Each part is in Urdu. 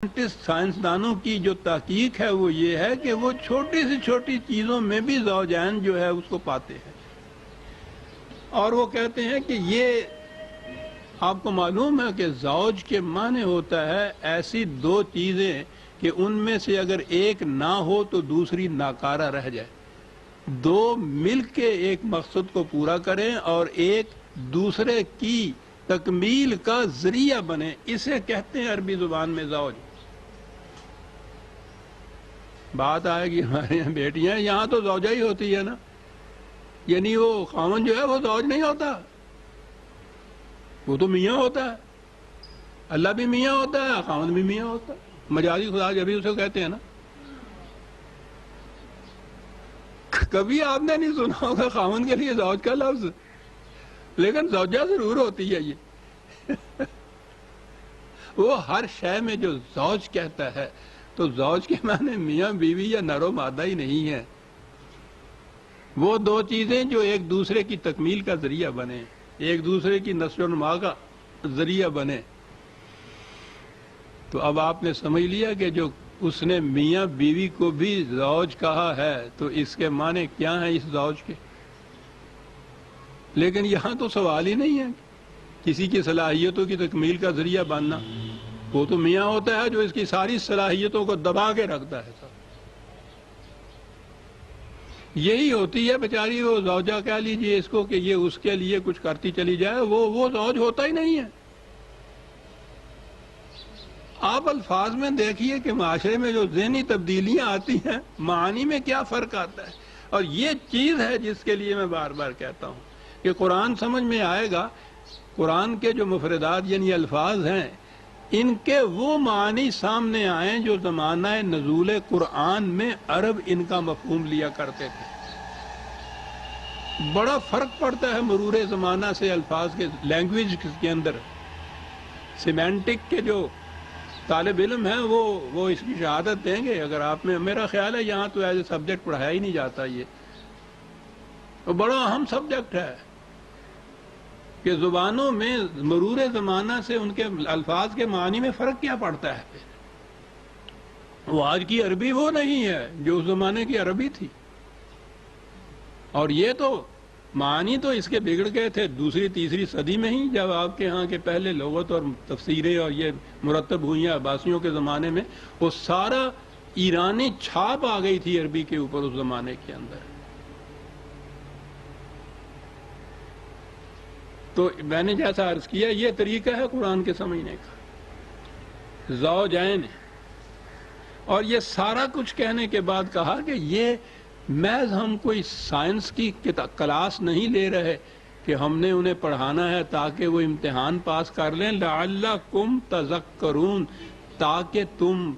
سائنسدانوں کی جو تحقیق ہے وہ یہ ہے کہ وہ چھوٹی سے چھوٹی چیزوں میں بھی زوجین جو ہے اس کو پاتے ہیں، اور وہ کہتے ہیں کہ یہ آپ کو معلوم ہے کہ زوج کے معنی ہوتا ہے ایسی دو چیزیں کہ ان میں سے اگر ایک نہ ہو تو دوسری ناکارہ رہ جائے، دو مل کے ایک مقصد کو پورا کریں اور ایک دوسرے کی تکمیل کا ذریعہ بنے، اسے کہتے ہیں عربی زبان میں زوج۔ بات آئے گی ہمارے یہاں بیٹیاں، یہاں تو زوجہ ہی ہوتی ہے نا، یعنی وہ خاوند جو ہے وہ زوج نہیں ہوتا، وہ تو میاں ہوتا ہے، اللہ بھی میاں ہوتا ہے، خاوند بھی میاں ہوتا ہے، مجازی خدا جبھی اسے کہتے ہیں نا۔ کبھی آپ نے نہیں سنا ہوگا خاوند کے لیے زوج کا لفظ، لیکن زوجہ ضرور ہوتی ہے یہ۔ وہ ہر شے میں جو زوج کہتا ہے تو زوج کے معنی میاں بیوی یا نر و مادہ ہی نہیں ہے، وہ دو چیزیں جو ایک دوسرے کی تکمیل کا ذریعہ بنے، ایک دوسرے کی نشو و نما کا ذریعہ بنے۔ تو اب آپ نے سمجھ لیا کہ جو اس نے میاں بیوی کو بھی زوج کہا ہے تو اس کے معنی کیا ہیں اس زوج کے۔ لیکن یہاں تو سوال ہی نہیں ہے کسی کی صلاحیتوں کی تکمیل کا ذریعہ بننا، وہ تو میاں ہوتا ہے جو اس کی ساری صلاحیتوں کو دبا کے رکھتا ہے۔ یہی ہوتی ہے بیچاری وہ زوجہ، کہہ لیجئے اس کو کہ یہ اس کے لیے کچھ کرتی چلی جائے، وہ زوج ہوتا ہی نہیں ہے۔ آپ الفاظ میں دیکھیے کہ معاشرے میں جو ذہنی تبدیلیاں آتی ہیں، معانی میں کیا فرق آتا ہے، اور یہ چیز ہے جس کے لیے میں بار بار کہتا ہوں کہ قرآن سمجھ میں آئے گا، قرآن کے جو مفردات یعنی الفاظ ہیں ان کے وہ معنی سامنے آئیں جو زمانہ نزول قرآن میں عرب ان کا مفہوم لیا کرتے تھے۔ بڑا فرق پڑتا ہے مرور زمانہ سے الفاظ کے لینگویج کے اندر۔ سیمینٹک کے جو طالب علم ہیں وہ اس کی شہادت دیں گے، اگر آپ میں، میرا خیال ہے یہاں تو ایز اے سبجیکٹ پڑھایا ہی نہیں جاتا، یہ بڑا اہم سبجیکٹ ہے کہ زبانوں میں مرور زمانہ سے ان کے الفاظ کے معنی میں فرق کیا پڑتا ہے۔ وہ آج کی عربی وہ نہیں ہے جو اس زمانے کی عربی تھی، اور یہ تو معنی تو اس کے بگڑ گئے تھے دوسری تیسری صدی میں ہی، جب آپ کے ہاں کے پہلے لغت اور تفسیریں اور یہ مرتب ہوئی ہیں عباسیوں کے زمانے میں، وہ سارا ایرانی چھاپ آ گئی تھی عربی کے اوپر اس زمانے کے اندر۔ تو میں نے جیسا عرض کیا یہ طریقہ ہے قرآن کے سمجھنے کا، زوجین، اور یہ سارا کچھ کہنے کے بعد کہا کہ یہ محض ہم کوئی سائنس کی کلاس نہیں لے رہے کہ ہم نے انہیں پڑھانا ہے تاکہ وہ امتحان پاس کر لیں، لعلکم تذکرون، تاکہ تم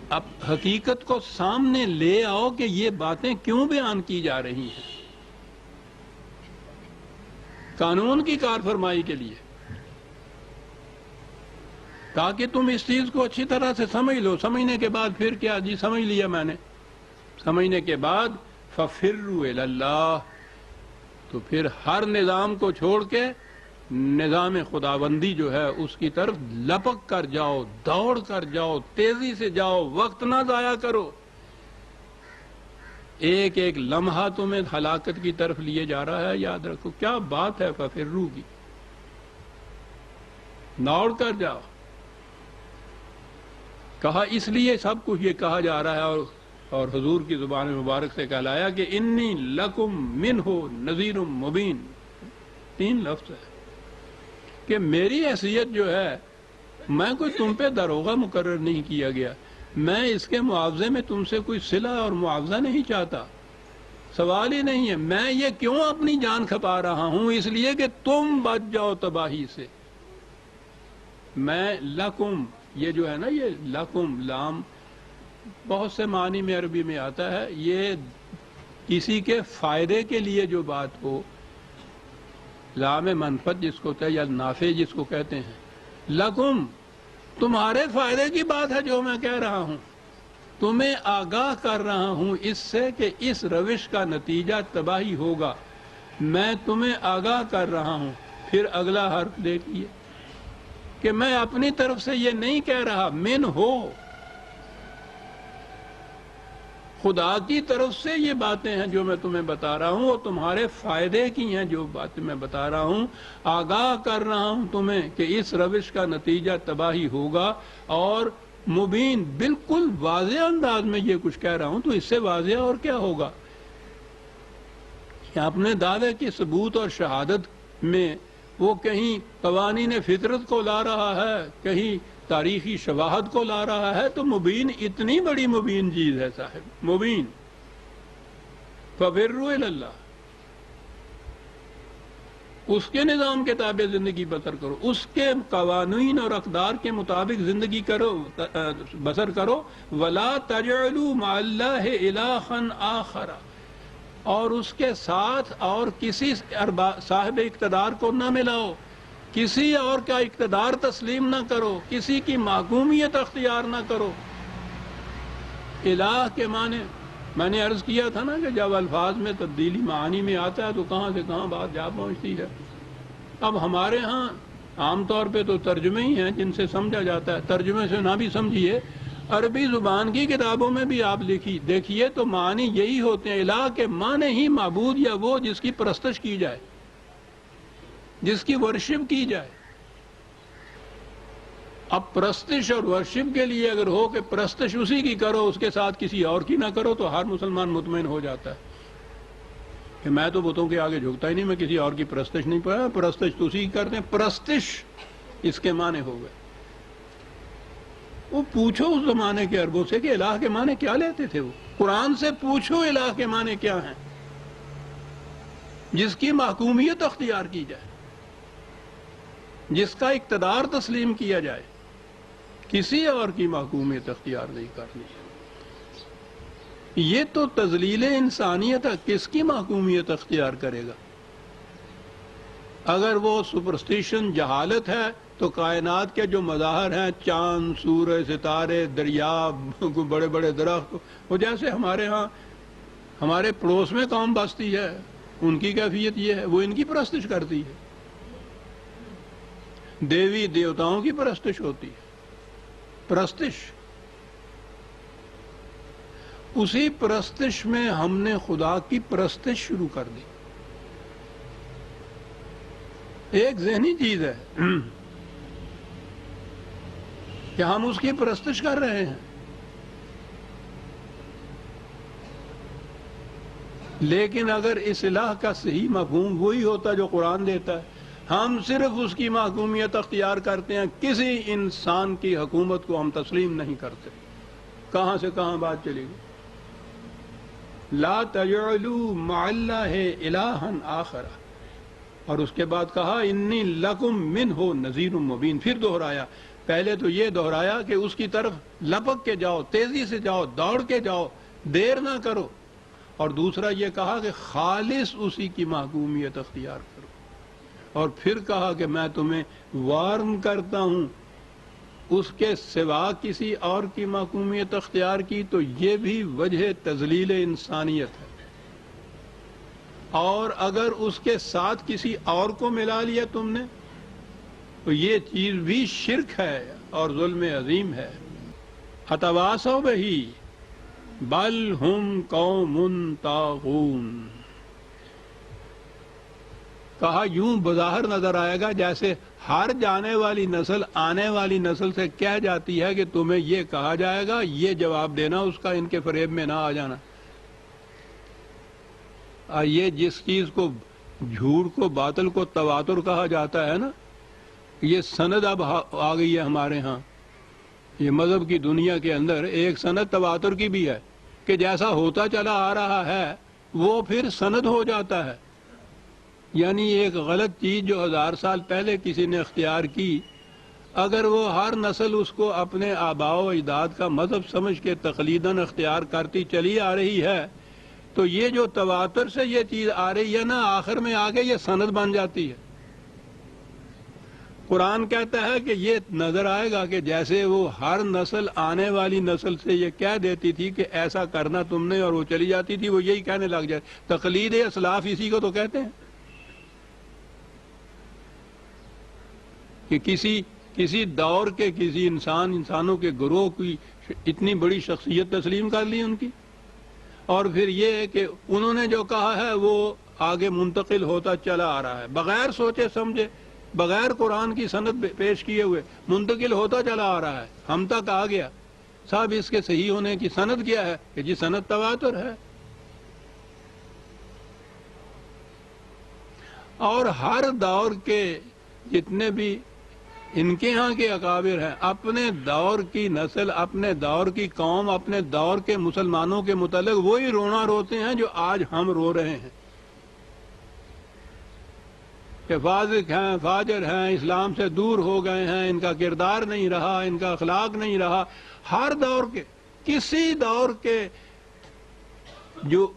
اب حقیقت کو سامنے لے آؤ کہ یہ باتیں کیوں بیان کی جا رہی ہیں، قانون کی کار فرمائی کے لیے، تاکہ تم اس چیز کو اچھی طرح سے سمجھ لو۔ سمجھنے کے بعد پھر کیا، جی سمجھ لیا میں نے، سمجھنے کے بعد فَفِرُّوا إِلَى اللَّهِ، تو پھر ہر نظام کو چھوڑ کے نظام خداوندی جو ہے اس کی طرف لپک کر جاؤ، دوڑ کر جاؤ، تیزی سے جاؤ، وقت نہ ضائع کرو۔ ایک ایک لمحہ تمہیں ہلاکت کی طرف لیے جا رہا ہے، یاد رکھو کیا بات ہے فَفِرُّوا کی، دوڑ کر جاؤ۔ کہا اس لیے سب کچھ یہ کہا جا رہا ہے، اور حضور کی زبان مبارک سے کہلایا کہ انی لکم منہ نذیر مبین، تین لفظ ہے کہ میری حیثیت جو ہے، میں کوئی تم پہ داروغہ مقرر نہیں کیا گیا، میں اس کے معاوضے میں تم سے کوئی صلہ اور معاوضہ نہیں چاہتا، سوال ہی نہیں ہے۔ میں یہ کیوں اپنی جان کھپا رہا ہوں؟ اس لیے کہ تم بچ جاؤ تباہی سے۔ میں لکم، یہ جو ہے نا یہ لکم، لام بہت سے معنی میں عربی میں آتا ہے، یہ کسی کے فائدے کے لیے جو بات ہو، لام منفعت جس کو کہتے ہیں یا نافع جس کو کہتے ہیں، لکم تمہارے فائدے کی بات ہے جو میں کہہ رہا ہوں، تمہیں آگاہ کر رہا ہوں اس سے کہ اس روش کا نتیجہ تباہی ہوگا، میں تمہیں آگاہ کر رہا ہوں۔ پھر اگلا حرف دیکھیے، کہ میں اپنی طرف سے یہ نہیں کہہ رہا، من ہو، خدا کی طرف سے یہ باتیں ہیں جو میں تمہیں بتا رہا ہوں، وہ تمہارے فائدے کی ہیں جو باتیں میں بتا رہا ہوں، آگاہ کر رہا ہوں تمہیں کہ اس روش کا نتیجہ تباہی ہوگا، اور مبین بالکل واضح انداز میں یہ کچھ کہہ رہا ہوں، تو اس سے واضح اور کیا ہوگا کہ اپنے دعوے کی ثبوت اور شہادت میں وہ کہیں قوانین فطرت کو لا رہا ہے، کہیں تاریخی شواہد کو لا رہا ہے، تو مبین اتنی بڑی مبین چیز ہے صاحب، مبین، فَفِرُّوا إِلَى اللَّهِ، اس کے نظام کے تابع زندگی بسر کرو، اس کے قوانین اور اقدار کے مطابق زندگی کرو، بسر کرو، وَلَا تَجْعَلُوا مَعَ اللَّهِ إِلَٰهًا آخَرَ، اور اس کے ساتھ اور کسی صاحب اقتدار کو نہ ملاؤ، کسی اور کا اقتدار تسلیم نہ کرو، کسی کی محکومیت اختیار نہ کرو۔ الہ کے معنی میں نے عرض کیا تھا نا کہ جب الفاظ میں تبدیلی معانی میں آتا ہے تو کہاں سے کہاں بات جا پہنچتی ہے۔ اب ہمارے ہاں عام طور پہ تو ترجمے ہی ہیں جن سے سمجھا جاتا ہے، ترجمے سے نہ بھی سمجھیے، عربی زبان کی کتابوں میں بھی آپ دیکھیے تو معنی یہی ہوتے ہیں۔ الہ کے معنی ہی معبود یا وہ جس کی پرستش کی جائے، جس کی ورشپ کی جائے۔ اب پرستش اور ورشپ کے لیے اگر ہو کہ پرستش اسی کی کرو، اس کے ساتھ کسی اور کی نہ کرو، تو ہر مسلمان مطمئن ہو جاتا ہے کہ میں تو بتوں کے آگے جھکتا ہی نہیں، میں کسی اور کی پرستش نہیں پڑا، پرستش تو اسی کی کرتے ہیں۔ پرستش اس کے معنی ہو گئے۔ وہ پوچھو اس زمانے کے عربوں سے کہ الہ کے معنی کیا لیتے تھے، وہ قرآن سے پوچھو الہ کے معنی کیا ہیں، جس کی محکومیت اختیار کی جائے، جس کا اقتدار تسلیم کیا جائے، کسی اور کی محکومیت اختیار نہیں کرنی۔ یہ تو تذلیل انسانیت ہے، کس کی محکومیت اختیار کرے گا؟ اگر وہ سپرسٹیشن جہالت ہے تو کائنات کے جو مظاہر ہیں، چاند، سورج، ستارے، دریا، بڑے بڑے درخت، وہ جیسے ہمارے ہاں ہمارے پڑوس میں قوم بستی ہے، ان کی کیفیت یہ ہے، وہ ان کی پرستش کرتی ہے، دیوی دیوتاؤں کی پرستش ہوتی ہے۔ پرستش، اسی پرستش میں ہم نے خدا کی پرستش شروع کر دی۔ ایک ذہنی چیز ہے کہ ہم اس کی پرستش کر رہے ہیں، لیکن اگر اس الہ کا صحیح مفہوم وہی ہوتا جو قرآن دیتا ہے، ہم صرف اس کی محکومیت اختیار کرتے ہیں، کسی انسان کی حکومت کو ہم تسلیم نہیں کرتے، کہاں سے کہاں بات چلی گئی۔ لا تجعلوا مع اللہ الہا آخر، اور اس کے بعد کہا انی لکم منہ نذیر مبین، پھر دہرایا۔ پہلے تو یہ دہرایا کہ اس کی طرف لپک کے جاؤ، تیزی سے جاؤ، دوڑ کے جاؤ، دیر نہ کرو، اور دوسرا یہ کہا کہ خالص اسی کی محکومیت اختیار کرو، اور پھر کہا کہ میں تمہیں وارن کرتا ہوں اس کے سوا کسی اور کی محکومیت اختیار کی، تو یہ بھی وجہ تذلیل انسانیت ہے، اور اگر اس کے ساتھ کسی اور کو ملا لیا تم نے تو یہ چیز بھی شرک ہے اور ظلم عظیم ہے۔ اتواصوا بہ بل ہم قوم طاغون، کہا یوں بظاہر نظر آئے گا جیسے ہر جانے والی نسل آنے والی نسل سے کہہ جاتی ہے کہ تمہیں یہ کہا جائے گا، یہ جواب دینا اس کا، ان کے فریب میں نہ آ جانا۔ یہ جس چیز کو، جھوٹ کو، باطل کو تواتر کہا جاتا ہے نا، یہ سند اب آ گئی ہے ہمارے ہاں۔ یہ مذہب کی دنیا کے اندر ایک سند تواتر کی بھی ہے کہ جیسا ہوتا چلا آ رہا ہے وہ پھر سند ہو جاتا ہے، یعنی ایک غلط چیز جو 1000 سال پہلے کسی نے اختیار کی، اگر وہ ہر نسل اس کو اپنے آباء و اجداد کا مذہب سمجھ کے تقلیداً اختیار کرتی چلی آ رہی ہے، تو یہ جو تواتر سے یہ چیز آ رہی ہے نا، آخر میں آگے یہ سند بن جاتی ہے۔ قرآن کہتا ہے کہ یہ نظر آئے گا کہ جیسے وہ ہر نسل آنے والی نسل سے یہ کہہ دیتی تھی کہ ایسا کرنا تم نے، اور وہ چلی جاتی تھی، وہ یہی کہنے لگ جائے۔ تقلید اسلاف اسی کو تو کہتے ہیں کہ کسی دور کے کسی انسانوں کے گروہ کی اتنی بڑی شخصیت تسلیم کر لی ان کی، اور پھر یہ ہے کہ انہوں نے جو کہا ہے وہ آگے منتقل ہوتا چلا آ رہا ہے، بغیر سوچے سمجھے، بغیر قرآن کی سند پیش کیے ہوئے منتقل ہوتا چلا آ رہا ہے، ہم تک آ گیا۔ صاحب اس کے صحیح ہونے کی سند کیا ہے کہ جی سند تواتر ہے۔ اور ہر دور کے جتنے بھی ان کے ہاں کے اکابر ہیں، اپنے دور کی نسل، اپنے دور کی قوم، اپنے دور کے مسلمانوں کے متعلق وہی رونا روتے ہیں جو آج ہم رو رہے ہیں کہ فاسق ہیں، فاجر ہیں، اسلام سے دور ہو گئے ہیں، ان کا کردار نہیں رہا، ان کا اخلاق نہیں رہا۔ ہر دور کے، کسی دور کے جو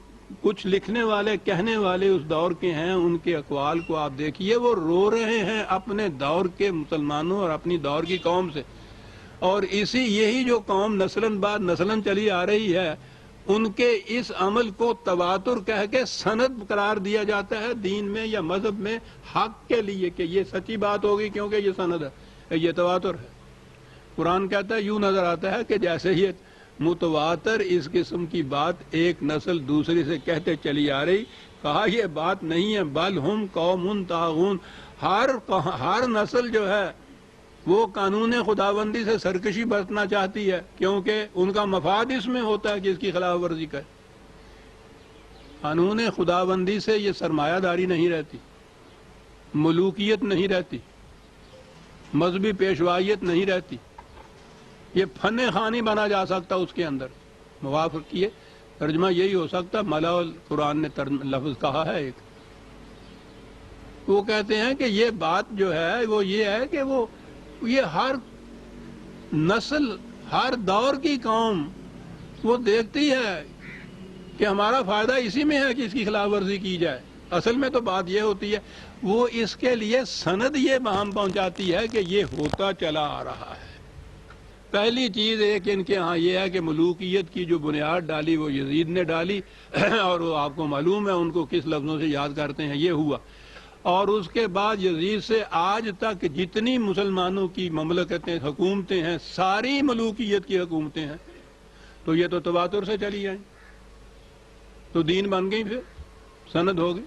کچھ لکھنے والے کہنے والے اس دور کے ہیں، ان کے اقوال کو آپ دیکھیے، وہ رو رہے ہیں اپنے دور کے مسلمانوں اور اپنی دور کی قوم سے۔ اور یہی جو قوم نسلاً بعد نسلاً چلی آ رہی ہے، ان کے اس عمل کو تواتر کہہ کے سند قرار دیا جاتا ہے دین میں یا مذہب میں، حق کے لیے کہ یہ سچی بات ہوگی کیونکہ یہ سند ہے، یہ تواتر ہے۔ قرآن کہتا ہے، یوں نظر آتا ہے کہ جیسے یہ متواتر اس قسم کی بات ایک نسل دوسری سے کہتے چلی آ رہی، کہا یہ بات نہیں ہے، بل ہم قوم طاغون، ہر نسل جو ہے وہ قانون خداوندی سے سرکشی برتنا چاہتی ہے، کیونکہ ان کا مفاد اس میں ہوتا ہے کہ اس کی خلاف ورزی کرے۔ قانون خداوندی سے یہ سرمایہ داری نہیں رہتی، ملوکیت نہیں رہتی، مذہبی پیشوائیت نہیں رہتی، یہ فن خوانی بنا جا سکتا اس کے اندر۔ موافق کیے ترجمہ یہی ہو سکتا، ملا قرآن نے لفظ کہا ہے ایک، وہ کہتے ہیں کہ یہ بات جو ہے وہ یہ ہے کہ یہ ہر نسل، ہر دور کی قوم وہ دیکھتی ہے کہ ہمارا فائدہ اسی میں ہے کہ اس کی خلاف ورزی کی جائے۔ اصل میں تو بات یہ ہوتی ہے، وہ اس کے لیے سند یہ بہم پہنچاتی ہے کہ یہ ہوتا چلا آ رہا ہے۔ پہلی چیز ایک ان کے ہاں یہ ہے کہ ملوکیت کی جو بنیاد ڈالی وہ یزید نے ڈالی، اور وہ آپ کو معلوم ہے ان کو کس لفظوں سے یاد کرتے ہیں، یہ ہوا۔ اور اس کے بعد یزید سے آج تک جتنی مسلمانوں کی مملکتیں، حکومتیں ہیں، ساری ملوکیت کی حکومتیں ہیں، تو یہ تو تواتر سے چلی آئیں، تو دین بن گئی، پھر سند ہو گئی۔